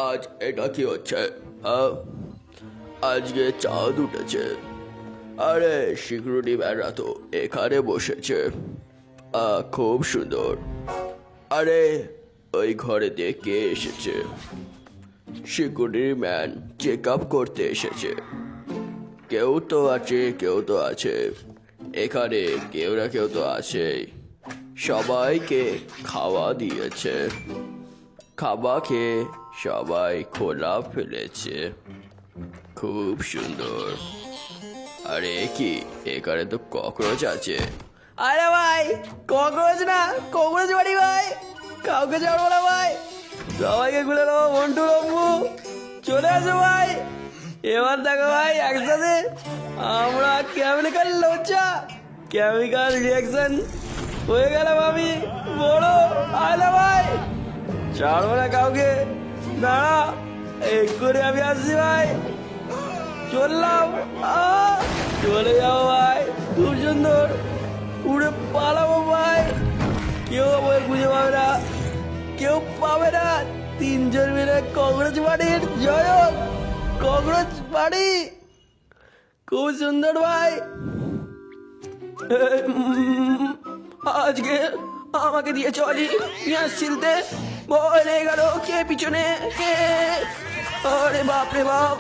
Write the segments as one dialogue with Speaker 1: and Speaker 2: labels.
Speaker 1: আজ এটা কি হচ্ছে? আহ, আজকে চাঁদ উঠেছে। আরে সিকিউরিটি ম্যানরা তো এখানে বসেছে। খুব সুন্দর। আরে ওই ঘরে দিয়ে কে এসেছে? সিকিউরিটি ম্যান চেক আপ করতে এসেছে। কেউ তো আছে, কেউ তো আছে এখানে, কেউ না কেউ তো আছে। সবাইকে খাওয়া দিয়েছে, খাওয়া খেয়ে সবাই খোলা ফেলেছে। খুব সুন্দর। আরে কি, এখানে তো ককরোচ আছে। আরে ভাই, ককরোচ না, ককরোচ বাড়ি ভাই, কাউকে ছাড়বো না ভাই, সবাইকে খুলে দেবো। মন্টু বাবু চলে আসো ভাই, এবার দেখো ভাই একসাথে আমরা কেমিক্যাল লোচা, কেমিক্যাল রিয়াকশন হয়ে গেলাম আমি বড়। আরে ভাই ছাড়বো না কাউকে, দাঁড়া এক্ষুনি আমি আসছি ভাই, চললাম। চলে যাবো ভাই, খুব সুন্দর, উড়ে পালাবো ভাই, কেউ আমাকে খুঁজে পাবে না, কেউ পাবে না। তিনজন মিলে ককরোচ বাড়ির জয় হোক, ককরোচ বাড়ি। খুব সুন্দর ভাই। আজকে আমাকে দিয়ে চলি পেঁয়াজ ছিলতে, ভয় লেগে গেল কে পিছনে কে। আরে বাপ রে বাপ,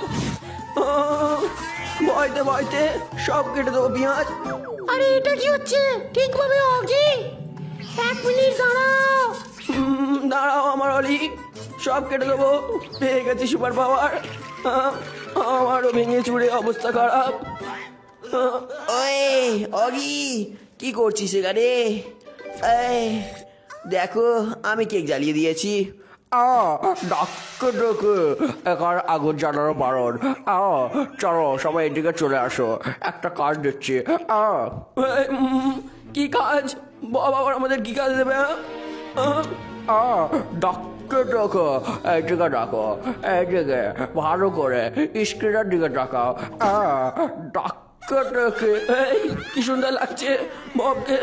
Speaker 1: ভয়তে ভয়তে সব কেটে দেবো পেঁয়াজ।
Speaker 2: আরে এটা কি হচ্ছে ঠিকভাবে অগি? 1 মিনিট দাঁড়াও।
Speaker 1: দাঁড়াও আমার অলি, সব কেটে দেবো, পেয়ে গেছি সুপার পাওয়ার। আমারও ভেঙে চুড়ে অবস্থা খারাপ। ওই অগি, কি করছিস এখানে? এই দেখো আমি কেক জ্বালিয়ে দিয়েছি। ডাক্তারকে এখানে আগুন জ্বালানো বারণ। চলো সবাই এদিকে চলে আসো, একটা কাজ দিচ্ছি। কি কাজ বাবা, আমাদের কি কাজ দেবে? ডাক্তার ডাকো, এইদিকে ডাকো, এইদিকে ভালো করে স্ক্রিনের দিকে ডাকাও। ডাক্তার ডাকে, কি সুন্দর লাগছে ববকে।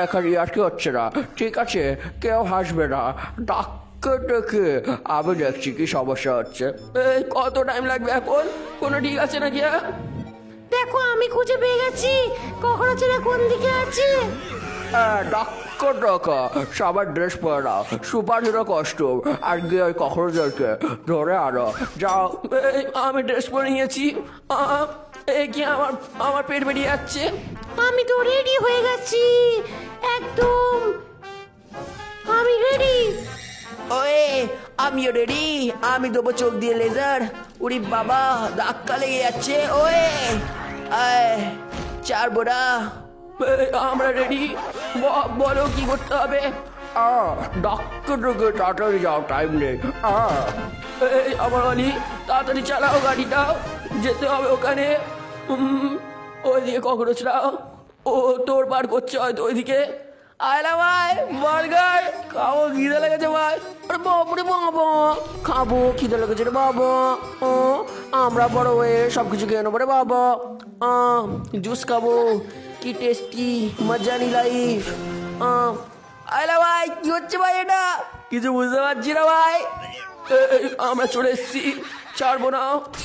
Speaker 1: এখানে আর কি হচ্ছে না, ঠিক আছে কেউ হাসবে না। ডাক্তার ডেকে আমি দেখছি কি সমস্যা হচ্ছে। কত টাইম লাগবে এখন? কোনো ঠিক আছে নাকি?
Speaker 2: দেখো আমি খুঁজে পেয়ে গেছি ককরোচেরা কোন দিকে আছে।
Speaker 1: ডাক্তার ডাকা, সবার ড্রেস পরে নাও, সুপার হিরো কস্টিউম, আর গিয়ে ওই ককরোচদেরকে ধরে আনো যাও। আমি ড্রেস পরে নিয়েছি। কি আমার আমার পেট বেরিয়ে যাচ্ছে।
Speaker 2: আমি তো রেডি হয়ে গেছি একদম, আমি রেডি।
Speaker 1: ওয়ে আমিও রেডি, আমি দেবো চোখ দিয়ে লেজার। উরি বাবা ধাক্কা লেগে যাচ্ছে। ওয়ে ছাড়বো না, আমরা রেডি। বলো কি করতে হবে? ডাক্তারকে তাড়াতাড়ি যাও, টাইম নেই। আমার অলি তাড়াতাড়ি চালাও গাড়িটা, যেতে হবে ওখানে। ওইদিকে ককরোচরা ও তোর পার করছে হয়তো ওইদিকে। আয়লা ভাই বার্গার খাবো, খিদে লেগেছে ভাই। আরে বাবরে বাবা, খাবো, খিদে লেগেছে রে বাবা। আমরা বড় হয়ে সব কিছু খেয়ে নেবো রে বাবা। জুস খাবো, কি টেস্টি, মজানি লাইফ। আয়লা ভাই কি হচ্ছে ভাই, এটা কিছু বুঝতে পারছি না ভাই। আমরা চলে এসছি, ছাড়বো না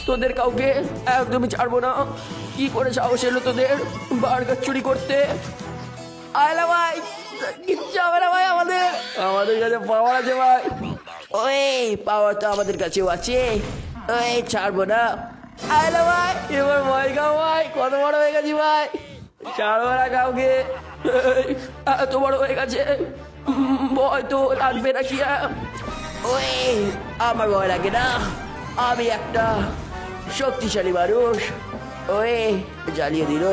Speaker 1: তোদের কাউকে, একদমই ছাড়বো না। কি করে সাহস এলো তোদের বার্গার চুরি করতে? আয়লা ভাই কিচ্ছু হবে না ভাই, আমাদের কাছে পাওয়ার আছে ভাই। ওই পাওয়ার তো আমাদের কাছেও আছে, ওই ছাড়বো না। আয়লা ভাই এবার ভয় খাও ভাই, কত বড় হয়ে গেছি ভাই, ছাড়বো না কাউকে। এত বড় হয়ে গেছে, ভয় তো লাগবে না কি? ওই আমার ভয় লাগে না, আমি একটা শক্তিশালী মানুষ। ওই জ্বালিয়ে দিল।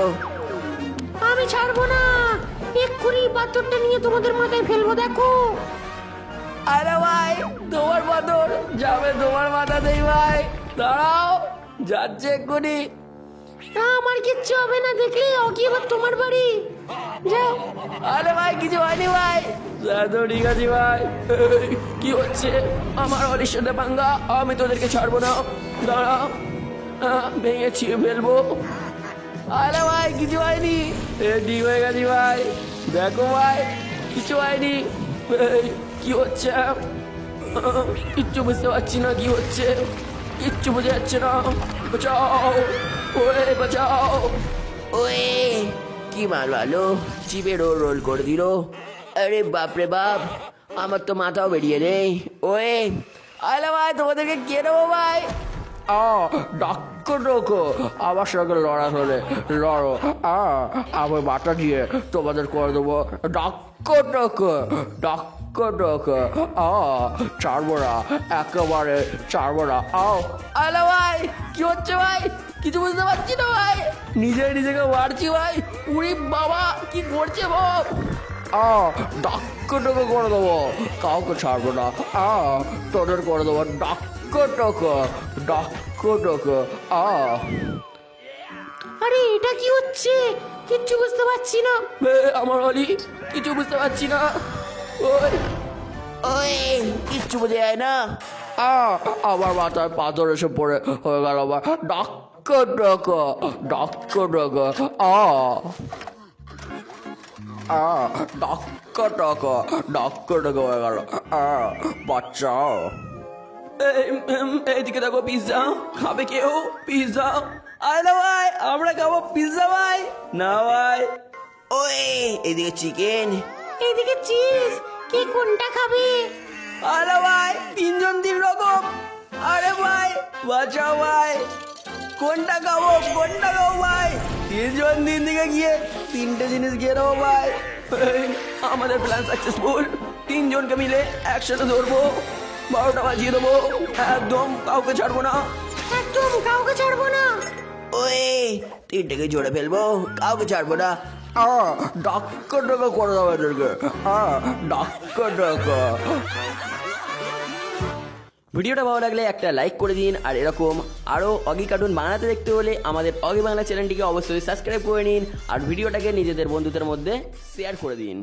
Speaker 2: আমি ছাড়বো না, এক্ষুনি পাথরটা নিয়ে তোমাদের মাথায় ফেলবো দেখো।
Speaker 1: আরে ভাই তোমার পাথর যাবে তোমার মাথাতেই ভাই, দাঁড়াও যাচ্ছে এক্ষুনি।
Speaker 2: আমার কিচ্ছু হবে না, দেখলে অগি এবার তোমার বাড়ি যাও।
Speaker 1: আরে ভাই কিছু হয়নি ভাই, তো ঠিক আছে ভাই। কি হচ্ছে আমার অলির সাথে পাঙ্গা, আমি তোদেরকে ছাড়বো না, দাঁড়া ভেঙেছি ফেলবো। আরে ভাই কিছু হয়নি, ঠিক হয়ে গেছি ভাই, দেখো ভাই কিছু হয়নি। কি হচ্ছে? কিচ্ছু বুঝতে পারছি না কি হচ্ছে, কিচ্ছু বোঝা যাচ্ছে না। বাঁচাও, ওরে বাঁচাও।
Speaker 3: ওয়ে কি মার ভালো চিপে রোল রোল করে দিল। আরে বাপরে বাপ, আমার তো মাথাও বেরিয়ে রে। ওয়ে আরে ভাই, তোমাদেরকে কে নেবো ভাই?
Speaker 1: ডাক্কো ডোকো, আমার সঙ্গে লড়া হলে লড়ো, আমি বাটা দিয়ে তোমাদের করে দেবো ডাক্কো ডোকো, ডাক্কো ডোকো। ছাড়বো না, একেবারে ছাড়বো না।
Speaker 3: আরে ভাই কি হচ্ছে ভাই? কিছু বুঝতে পারছি না ভাই।
Speaker 1: নিজেকে মারছি ভাই। উড়ি বাবা, কি করছে বাপ? ডাক্কো ডোকো করে দেবো, কাউকে ছাড়বো না। তোদের করে দেবো ডাক্কো ডোকো, ডাক্কো ডোকো।
Speaker 2: আরে এটা কি হচ্ছে? কিচ্ছু বুঝতে পারছি না।
Speaker 1: আমার অলি, কিছু বুঝতে পারছি না। ওই
Speaker 3: ওই কিচ্ছু বোঝা যায় না।
Speaker 1: আমার মাথায় পাথর এসে পড়ে হয়ে গেল আমার ডাক্কো ডোকো, ডাক্কো ডোকো। ডাক্কো ডোকো, ডাক্কো ডোকো হয়ে গেল। বাচ্চাও এইদিকে দেখো, পিৎজা খাবে কেউ? পিৎজা আরে ভাই, আমরা খাবো পিৎজা ভাই। না ভাই।
Speaker 3: ওই এদিকে চিকেন,
Speaker 2: এইদিকে চিজ। কে কোনটা খাবে?
Speaker 1: আরে ভাই, 3 জন 3 রকম। আরে ভাই বাঁচাও ভাই, কোনটা খাবো ভাই? 3 জন 3 দিকে গিয়ে 3টে জিনিস খেয়ে নেবো ভাই। আমাদের প্ল্যান সাকসেসফুল। 3 জনকে মিলে একসাথে ধরবো, 12টা বাজিয়ে দেবো, একদম কাউকে ছাড়বো না।
Speaker 2: একদম কাউকে ছাড়বো না।
Speaker 3: ওই 3টেকে জোড়ে ফেলবো, কাউকে ছাড়বো না।
Speaker 1: ডাক্কো ডাক্কো করে দেবো এদেরকে, ডাক্কো ডাক্কো। ভিডিওটা ভালো লাগলে একটা লাইক করে দিন, আর এরকম আরও অগি কার্টুন বানাতে দেখতে হলে আমাদের অগি বাংলা চ্যানেলটিকে অবশ্যই সাবস্ক্রাইব করে নিন, আর ভিডিওটাকে নিজেদের বন্ধুদের মধ্যে শেয়ার করে দিন।